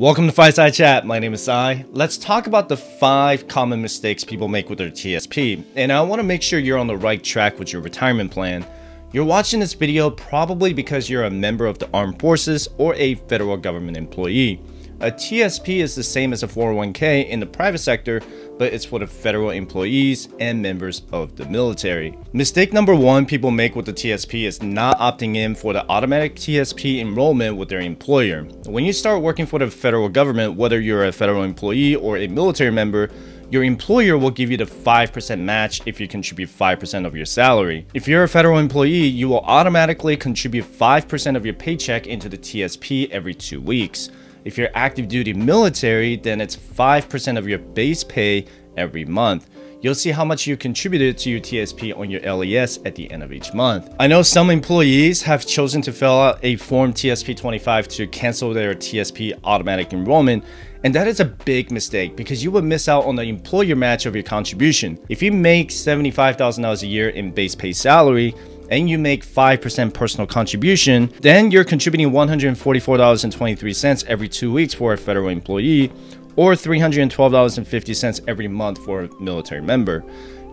Welcome to Fireside Chat. My name is Sai. Let's talk about the 5 common mistakes people make with their TSP. And I want to make sure you're on the right track with your retirement plan. You're watching this video probably because you're a member of the armed forces or a federal government employee. A TSP is the same as a 401k in the private sector, but it's for the federal employees and members of the military. Mistake number 1 people make with the TSP is not opting in for the automatic TSP enrollment with their employer. When you start working for the federal government, whether you're a federal employee or a military member, your employer will give you the 5% match if you contribute 5% of your salary. If you're a federal employee, you will automatically contribute 5% of your paycheck into the TSP every 2 weeks. If you're active duty military, then it's 5% of your base pay every month. You'll see how much you contributed to your TSP on your LES at the end of each month. I know some employees have chosen to fill out a Form TSP 25 to cancel their TSP automatic enrollment, and that is a big mistake because you would miss out on the employer match of your contribution. If you make $75,000 a year in base pay salary, and you make 5% personal contribution, then you're contributing $144.23 every 2 weeks for a federal employee, or $312.50 every month for a military member.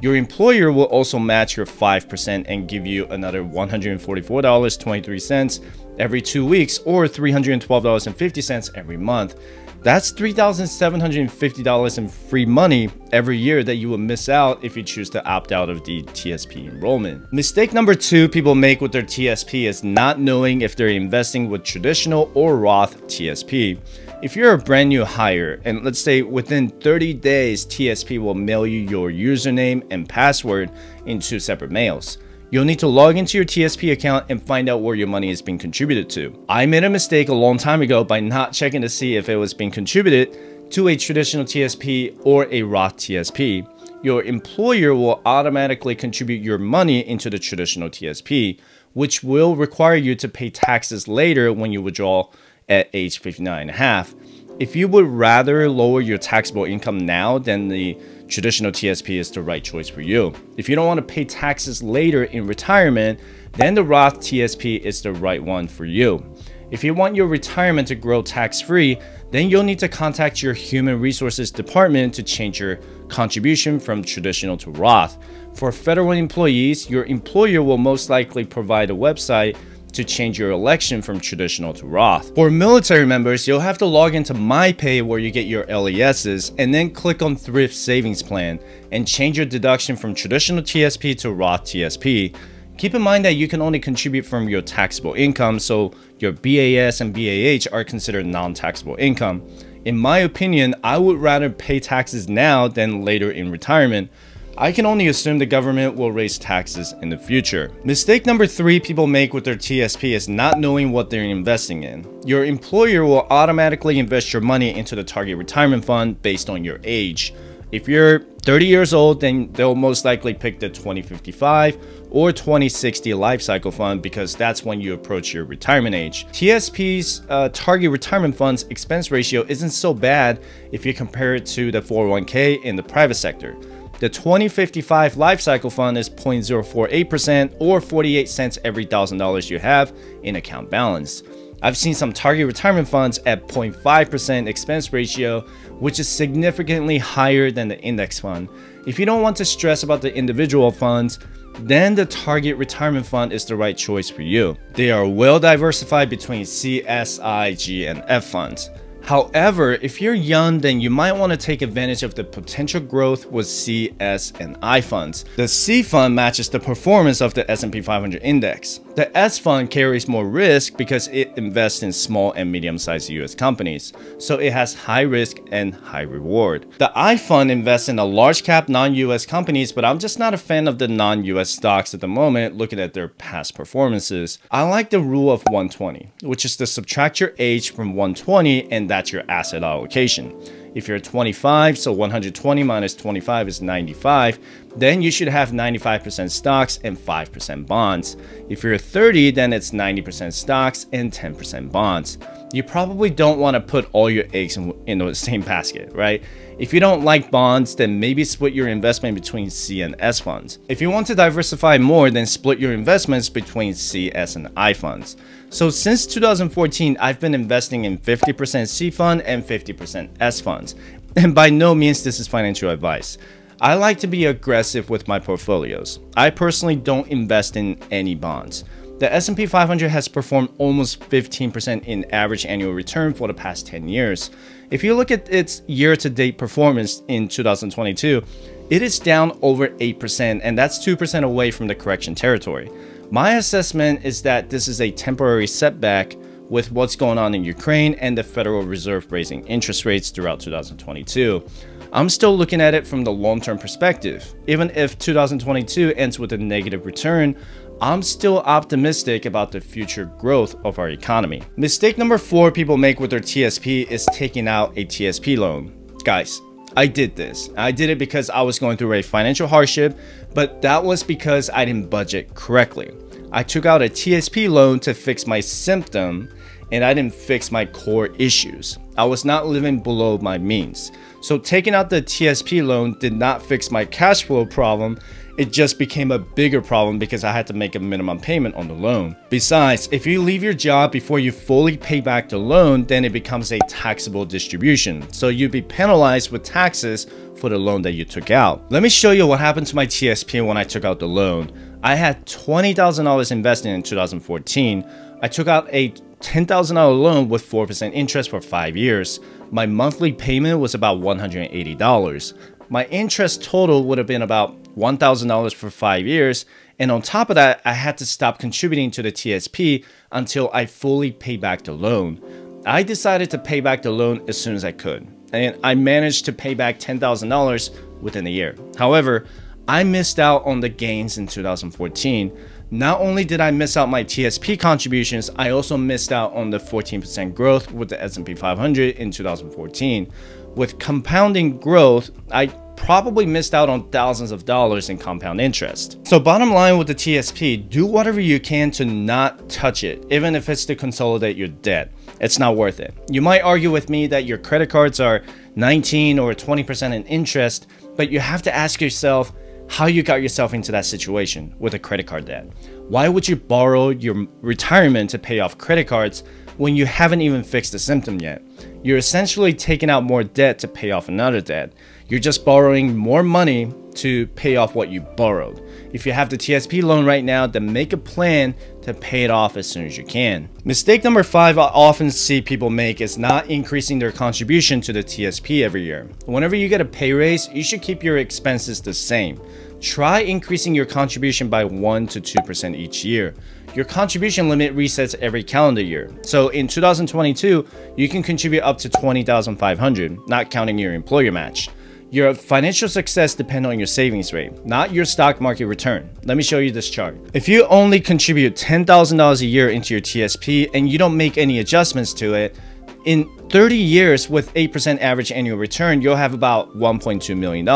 Your employer will also match your 5% and give you another $144.23 every 2 weeks, or $312.50 every month. That's $3,750 in free money every year that you will miss out if you choose to opt out of the TSP enrollment. Mistake number 2 people make with their TSP is not knowing if they're investing with traditional or Roth TSP. If you're a brand new hire, and let's say within 30 days, TSP will mail you your username and password in 2 separate mails. You'll need to log into your TSP account and find out where your money is being contributed to. I made a mistake a long time ago by not checking to see if it was being contributed to a traditional TSP or a Roth TSP. Your employer will automatically contribute your money into the traditional TSP, which will require you to pay taxes later when you withdraw at age 59.5. If you would rather lower your taxable income now, then the traditional TSP is the right choice for you. If you don't want to pay taxes later in retirement, then the Roth TSP is the right one for you. If you want your retirement to grow tax-free, then you'll need to contact your human resources department to change your contribution from traditional to Roth. For federal employees, your employer will most likely provide a website to change your election from traditional to Roth. For military members, you'll have to log into MyPay where you get your LESs and then click on Thrift Savings Plan and change your deduction from traditional TSP to Roth TSP. Keep in mind that you can only contribute from your taxable income, so your BAS and BAH are considered non-taxable income. In my opinion, I would rather pay taxes now than later in retirement. I can only assume the government will raise taxes in the future. Mistake number 3 people make with their TSP is not knowing what they're investing in. Your employer will automatically invest your money into the target retirement fund based on your age. If you're 30 years old, then they'll most likely pick the 2055 or 2060 life cycle fund because that's when you approach your retirement age. TSP's target retirement fund's expense ratio isn't so bad if you compare it to the 401k in the private sector. The 2055 life cycle fund is 0.048% or 48 cents every $1,000 you have in account balance. I've seen some target retirement funds at 0.5% expense ratio, which is significantly higher than the index fund. If you don't want to stress about the individual funds, then the target retirement fund is the right choice for you. They are well diversified between C, S, I, G, and F funds. However, if you're young, then you might want to take advantage of the potential growth with C, S, and I funds. The C fund matches the performance of the S&P 500 index. The S fund carries more risk because it invests in small and medium-sized US companies, so it has high risk and high reward. The I fund invests in the large cap non-US companies, but I'm just not a fan of the non-US stocks at the moment looking at their past performances. I like the rule of 120, which is to subtract your age from 120 and that's your asset allocation. If you're 25, so 120 minus 25 is 95, then you should have 95% stocks and 5% bonds. If you're 30, then it's 90% stocks and 10% bonds. you probably don't want to put all your eggs in the same basket, right? If you don't like bonds, then maybe split your investment between C and S funds. If you want to diversify more, then split your investments between C, S, and I funds. So since 2014, I've been investing in 50% C fund and 50% S funds. And by no means this is financial advice. I like to be aggressive with my portfolios. I personally don't invest in any bonds. The S&P 500 has performed almost 15% in average annual return for the past 10 years. If you look at its year-to-date performance in 2022, it is down over 8%, and that's 2% away from the correction territory. My assessment is that this is a temporary setback with what's going on in Ukraine and the Federal Reserve raising interest rates throughout 2022. I'm still looking at it from the long-term perspective. Even if 2022 ends with a negative return, I'm still optimistic about the future growth of our economy. Mistake number 4 people make with their TSP is taking out a TSP loan. Guys, I did this. I did it because I was going through a financial hardship, but that was because I didn't budget correctly. I took out a TSP loan to fix my symptom, and I didn't fix my core issues. I was not living below my means. So taking out the TSP loan did not fix my cash flow problem. It just became a bigger problem because I had to make a minimum payment on the loan. Besides, if you leave your job before you fully pay back the loan, then it becomes a taxable distribution. So you'd be penalized with taxes for the loan that you took out. Let me show you what happened to my TSP when I took out the loan. I had $20,000 invested in 2014. I took out a $10,000 loan with 4% interest for 5 years. My monthly payment was about $180. My interest total would have been about $1,000 for 5 years, and on top of that, I had to stop contributing to the TSP until I fully paid back the loan. I decided to pay back the loan as soon as I could, and I managed to pay back $10,000 within a year. However, I missed out on the gains in 2014. Not only did I miss out my TSP contributions, I also missed out on the 14% growth with the S&P 500 in 2014. With compounding growth, I probably missed out on thousands of dollars in compound interest. So bottom line with the TSP, do whatever you can to not touch it, even if it's to consolidate your debt. It's not worth it. You might argue with me that your credit cards are 19 or 20% in interest, but you have to ask yourself how you got yourself into that situation with a credit card debt. Why would you borrow your retirement to pay off credit cards when you haven't even fixed the symptom yet? You're essentially taking out more debt to pay off another debt. You're just borrowing more money to pay off what you borrowed. If you have the TSP loan right now, then make a plan to pay it off as soon as you can. Mistake number 5 I often see people make is not increasing their contribution to the TSP every year. Whenever you get a pay raise, you should keep your expenses the same. Try increasing your contribution by 1 to 2% each year. Your contribution limit resets every calendar year. So in 2022, you can contribute up to $20,500, not counting your employer match. Your financial success depends on your savings rate, not your stock market return. Let me show you this chart. If you only contribute $10,000 a year into your TSP and you don't make any adjustments to it, in 30 years with 8% average annual return, you'll have about $1.2 million,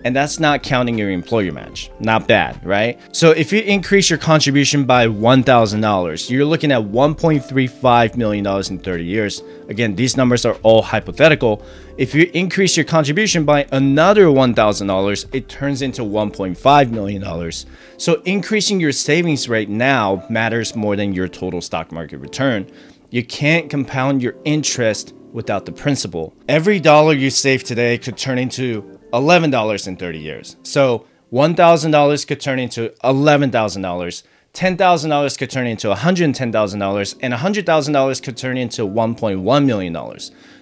and that's not counting your employer match. Not bad, right? So if you increase your contribution by $1,000, you're looking at $1.35 million in 30 years. Again, these numbers are all hypothetical. If you increase your contribution by another $1,000, it turns into $1.5 million. So increasing your savings rate now matters more than your total stock market return. You can't compound your interest without the principal. Every dollar you save today could turn into $11 in 30 years. So $1,000 could turn into $11,000. $10,000 could turn into $110,000, and $100,000 could turn into $1.1 million.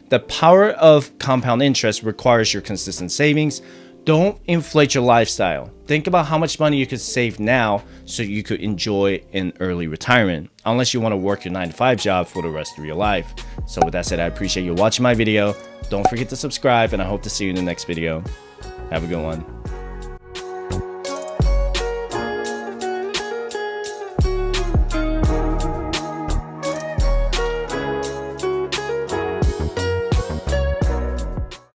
The power of compound interest requires your consistent savings. Don't inflate your lifestyle. Think about how much money you could save now so you could enjoy an early retirement, unless you want to work your 9-to-5 job for the rest of your life. So with that said, I appreciate you watching my video. Don't forget to subscribe, and I hope to see you in the next video. Have a good one.